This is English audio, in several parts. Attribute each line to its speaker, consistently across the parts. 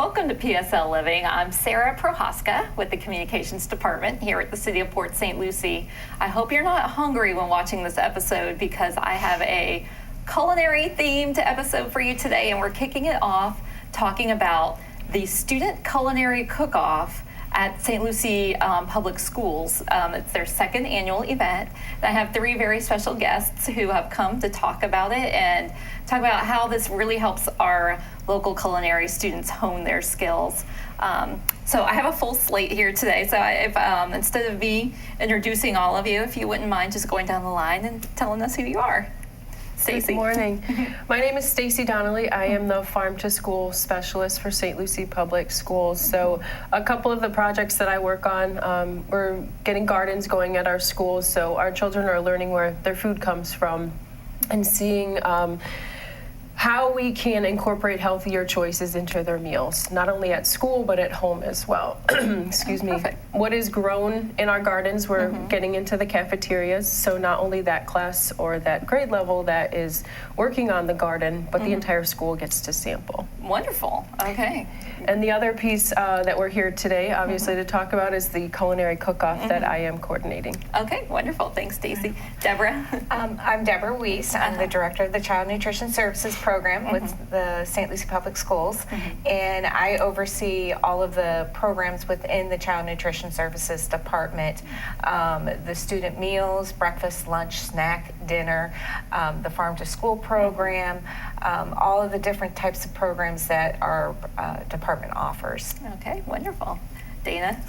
Speaker 1: Welcome to PSL Living. I'm Sarah Prohaska with the Communications Department here at the City of Port St. Lucie. I hope you're not hungry when watching this episode because I have a culinary themed episode for you today, and we're kicking it off talking about the Student Culinary Cook-Off at St. Lucie Public Schools. It's their second annual event. And I have three very special guests who have come to talk about it and talk about how this really helps our local culinary students hone their skills. So I have a full slate here today. So if instead of me introducing all of you, if you wouldn't mind just going down the line and telling us who you are. Stacy.
Speaker 2: Good morning. My name is Stacy Donnelly. I am the Farm to School Specialist for St. Lucie Public Schools. So a couple of the projects that I work on, we're getting gardens going at our schools, so our children are learning where their food comes from and seeing how we can incorporate healthier choices into their meals, not only at school, but at home as well. Excuse me.
Speaker 1: Perfect.
Speaker 2: What is grown in our gardens, we're getting into the cafeterias, so not only that class or that grade level that is working on the garden, but the entire school gets to sample.
Speaker 1: Wonderful. Okay.
Speaker 2: And the other piece that we're here today, obviously, to talk about is the culinary cook-off that I am coordinating.
Speaker 1: Okay, wonderful. Thanks, Stacy. Deborah?
Speaker 3: I'm Deborah Weiss. I'm the director of the Child Nutrition Services Program with the St. Lucie Public Schools, and I oversee all of the programs within the Child Nutrition Services Department, the student meals, breakfast, lunch, snack, dinner, the Farm to School program, all of the different types of programs that our department offers.
Speaker 1: Okay, wonderful. Dana?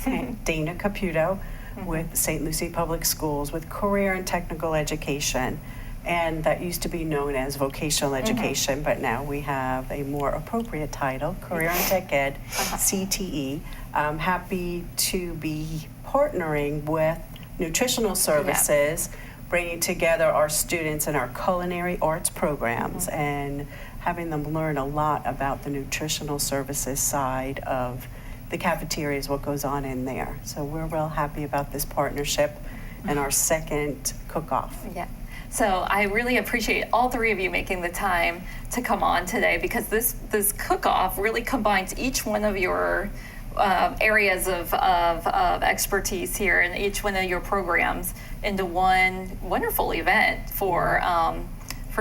Speaker 4: Dana Caputo with St. Lucie Public Schools with Career and Technical Education. And that used to be known as vocational education, but now we have a more appropriate title, Career and Tech Ed, CTE. I'm happy to be partnering with nutritional services, bringing together our students in our culinary arts programs and having them learn a lot about the nutritional services side of the cafeterias, what goes on in there. So we're real happy about this partnership and our second cook-off.
Speaker 1: Yeah. So I really appreciate all three of you making the time to come on today because this cook-off really combines each one of your areas of expertise here and each one of your programs into one wonderful event for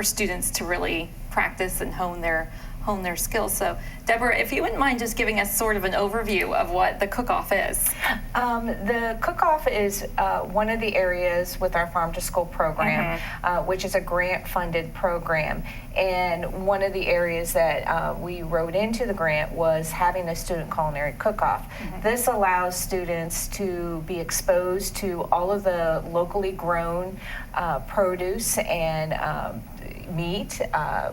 Speaker 1: students to really practice and hone their skills. So Deborah, if you wouldn't mind just giving us sort of an overview of what the cook-off is.
Speaker 3: The cook-off is one of the areas with our Farm to School program, which is a grant-funded program. And one of the areas that we wrote into the grant was having a student culinary cook-off. This allows students to be exposed to all of the locally grown produce and meat.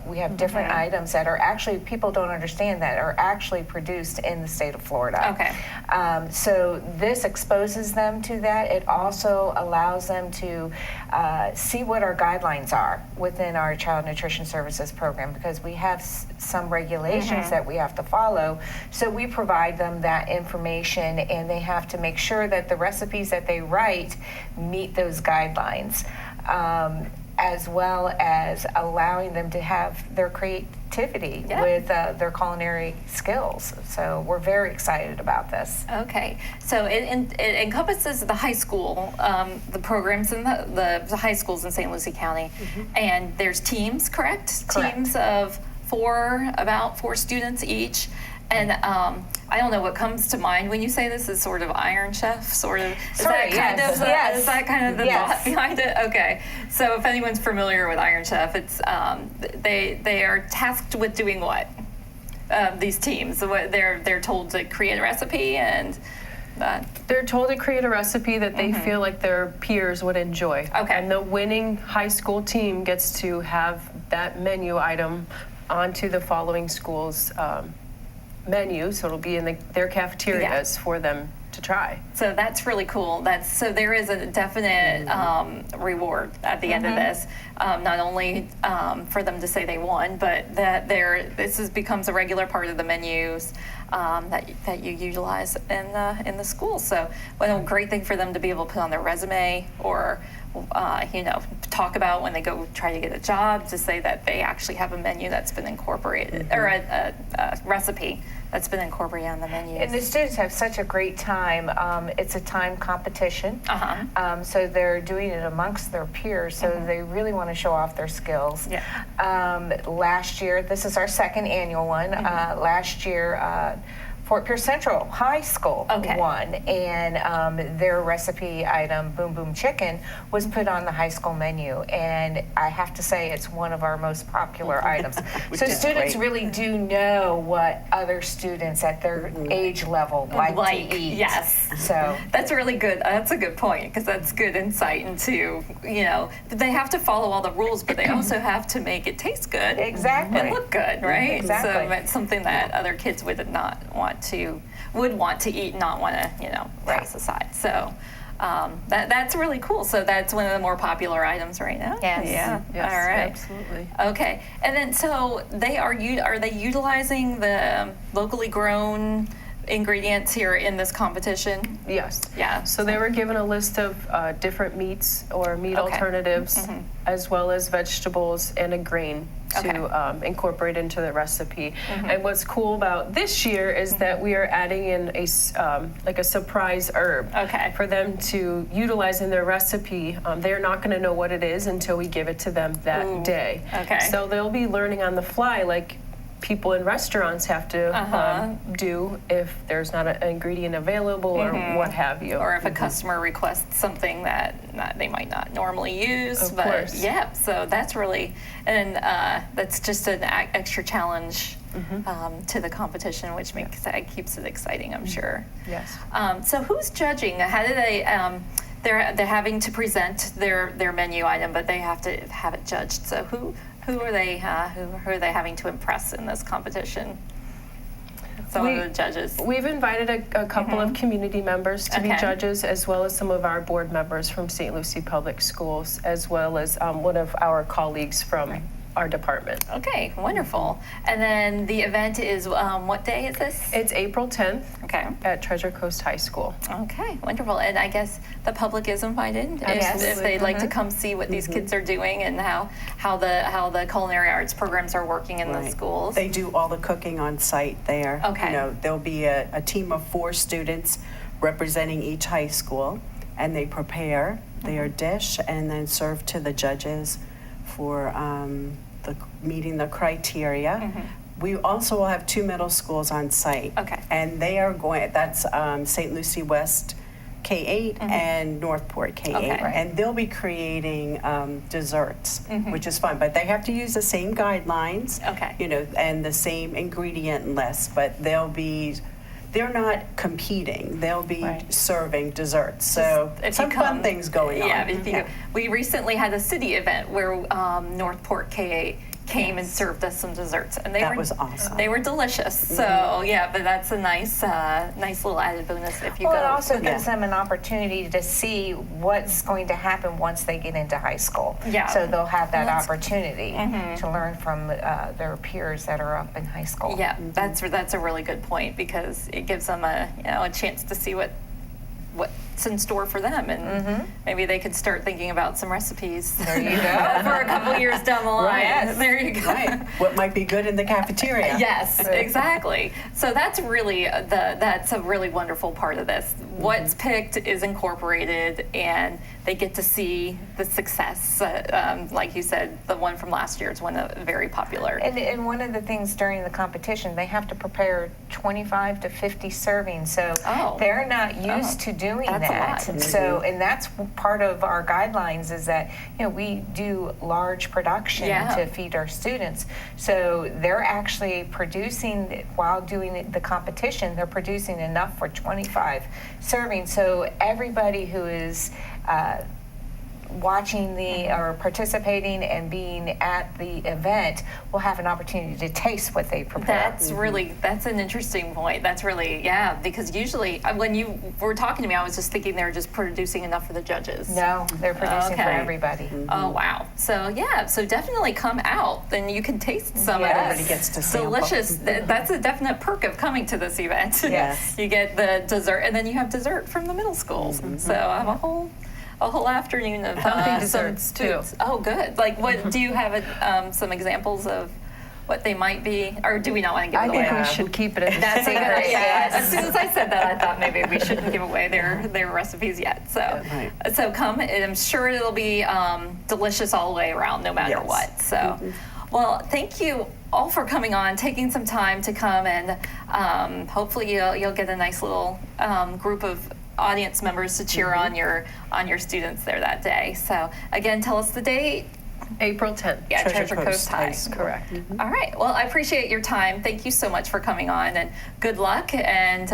Speaker 3: We have different items that are actually, people don't understand, that are actually produced in the state of Florida.
Speaker 1: Okay.
Speaker 3: So this exposes them to that. It also allows them to see what our guidelines are within our Child Nutrition Services program, because we have some regulations that we have to follow. So we provide them that information, and they have to make sure that the recipes that they write meet those guidelines. As well as allowing them to have their creativity with their culinary skills. So we're very excited about this.
Speaker 1: Okay, so it encompasses the high school, the programs in the high schools in St. Lucie County, and there's teams, correct? Teams of about four students each. And I don't know what comes to mind when you say this is sort of Iron Chef, sort of. Is that kind of the thought behind it? Okay. So if anyone's familiar with Iron Chef, it's they are tasked with doing what? These teams, what they're told to create a recipe and.
Speaker 2: They're told to create a recipe that they feel like their peers would enjoy. Okay. And the winning high school team gets to have that menu item onto the following school's menu, so it'll be in their cafeterias for them to try.
Speaker 1: So that's really cool. So there is a definite reward at the end of this, not only for them to say they won, but that this becomes a regular part of the menus that you utilize in the school. So what a great thing for them to be able to put on their resume or talk about when they go try to get a job, to say that they actually have a menu that's been incorporated, or a recipe that's been incorporated on the menu.
Speaker 3: And the students have such a great time. It's a time competition, so they're doing it amongst their peers, so they really want to show off their skills.
Speaker 1: Yeah.
Speaker 3: Last year, this is our second annual one, last year, Fort Pierce Central High School won, and their recipe item, Boom Boom Chicken, was put on the high school menu, and I have to say it's one of our most popular items. So students really do know what other students at their age level like to eat.
Speaker 1: Yes.
Speaker 3: So
Speaker 1: that's really good. That's a good point, because that's good insight into, they have to follow all the rules, but they also have to make it taste good.
Speaker 3: Exactly.
Speaker 1: And look good, right?
Speaker 3: Exactly.
Speaker 1: So it's something that other kids would want to eat, not want to, pass aside. So that's really cool. So that's one of the more popular items right now.
Speaker 3: Yes.
Speaker 1: Yeah.
Speaker 2: Yes,
Speaker 1: All right.
Speaker 2: absolutely.
Speaker 1: Okay. And then so are they utilizing the locally grown ingredients here in this competition?
Speaker 2: Yes.
Speaker 1: Yeah.
Speaker 2: So they were given a list of different meats or meat
Speaker 1: Okay.
Speaker 2: alternatives, as well as vegetables and a grain to incorporate into the recipe. And what's cool about this year is that we are adding in a surprise herb for them to utilize in their recipe. They're not going to know what it is until we give it to them that day.
Speaker 1: Okay.
Speaker 2: So they'll be learning on the fly, like people in restaurants have to do if there's not an ingredient available or what have you.
Speaker 1: Or if a customer requests something that they might not normally use.
Speaker 2: Of course.
Speaker 1: Yeah, so that's really, and that's just an extra challenge to the competition, which keeps it exciting, I'm sure.
Speaker 2: Yes.
Speaker 1: So who's judging? How do they? They're having to present their menu item, but they have to have it judged. So who are they having to impress in this competition? Some of the judges.
Speaker 2: We've invited a couple of community members to be judges, as well as some of our board members from St. Lucie Public Schools, as well as one of our colleagues from our department.
Speaker 1: Okay, wonderful. And then the event is, what day is this?
Speaker 2: It's April 10th at Treasure Coast High School.
Speaker 1: Okay, wonderful. And I guess the public is invited if they'd like to come see what these kids are doing and how the culinary arts programs are working in the schools.
Speaker 4: They do all the cooking on site there.
Speaker 1: Okay.
Speaker 4: There'll be a team of 4 students representing each high school, and they prepare their dish and then serve to the judges for meeting the criteria. We also will have 2 middle schools on site.
Speaker 1: Okay.
Speaker 4: And they are that's St. Lucie West K-8 and Northport K-8.
Speaker 1: Okay.
Speaker 4: And they'll be creating desserts, which is fun. But they have to use the same guidelines, and the same ingredient list, but they're not competing. They'll be serving desserts. So some fun things going on.
Speaker 1: Yeah, we recently had a city event where Northport K-8 came and served us some desserts, and
Speaker 4: that was awesome.
Speaker 1: They were delicious. So but that's a nice little added bonus if you go.
Speaker 3: Well, it also gives them an opportunity to see what's going to happen once they get into high school.
Speaker 1: Yeah.
Speaker 3: So they'll have that opportunity to learn from their peers that are up in high school.
Speaker 1: Yeah, that's a really good point, because it gives them a chance to see what's in store for them, and maybe they could start thinking about some recipes.
Speaker 3: There you go.
Speaker 1: For a couple of years down the line.
Speaker 3: Yes.
Speaker 1: There you go.
Speaker 4: Right. What might be good in the cafeteria.
Speaker 1: Yes, exactly. So that's really that's a really wonderful part of this. What's picked is incorporated, and they get to see the success. Like you said, the one from last year is very popular.
Speaker 3: And one of the things during the competition, they have to prepare 25 to 50 servings. So they're not used to doing that. And so, and that's part of our guidelines, is that we do large production to feed our students. So they're actually producing, while doing the competition, they're producing enough for 25 servings. So everybody who is watching or participating and being at the event will have an opportunity to taste what they prepare.
Speaker 1: That's an interesting point. That's really, because usually when you were talking to me, I was just thinking they're just producing enough for the judges.
Speaker 3: No, they're producing for everybody.
Speaker 1: Oh, wow. So so definitely come out, then you can taste some of this.
Speaker 4: Everybody gets to sample.
Speaker 1: Delicious. That's a definite perk of coming to this event.
Speaker 3: Yes.
Speaker 1: You get the dessert, and then you have dessert from the middle schools. So I have a a whole afternoon of
Speaker 2: Healthy
Speaker 1: some
Speaker 2: desserts, too.
Speaker 1: foods. Oh, good. Like, what do you have some examples of what they might be, or do we not want to give
Speaker 2: I
Speaker 1: it away?
Speaker 2: think we should keep it a
Speaker 1: That's a good
Speaker 2: secret.
Speaker 1: idea.
Speaker 3: Yes.
Speaker 1: As soon as I said that, I thought maybe we shouldn't give away their recipes yet. So,
Speaker 4: Right.
Speaker 1: so come, and I'm sure it'll be delicious all the way around, no matter
Speaker 4: Yes.
Speaker 1: what. So, well, thank you all for coming on, taking some time to come, and hopefully you'll get a nice little group of audience members to cheer on your students there that day. So, again, tell us the date.
Speaker 2: April 10th.
Speaker 1: Yeah,
Speaker 4: Treasure Coast
Speaker 1: High.
Speaker 4: High School.
Speaker 2: Correct.
Speaker 1: All right. Well, I appreciate your time. Thank you so much for coming on, and good luck. And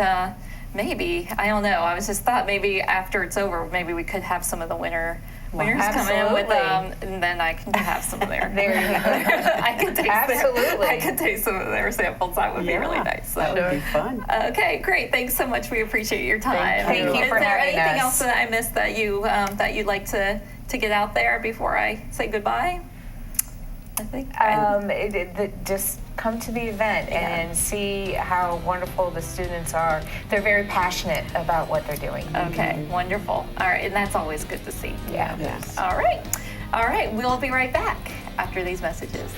Speaker 1: maybe, I don't know, I was just thought maybe after it's over, maybe we could have some of the winners come in with and then I can have some of their.
Speaker 3: There you go.
Speaker 1: I could taste
Speaker 3: Absolutely.
Speaker 1: I could taste some of their samples. That would be really nice. So.
Speaker 4: That would be fun.
Speaker 1: Okay, great. Thanks so much. We appreciate your time.
Speaker 3: Thank you
Speaker 1: Is
Speaker 3: for
Speaker 1: there
Speaker 3: having
Speaker 1: anything
Speaker 3: us.
Speaker 1: else that I missed that you'd like to get out there before I say goodbye? I think.
Speaker 3: Just come to the event and see how wonderful the students are. They're very passionate about what they're doing.
Speaker 1: Okay, wonderful. All right, and that's always good to see.
Speaker 3: Yeah.
Speaker 4: Yes.
Speaker 1: All right. All right, we'll be right back after these messages.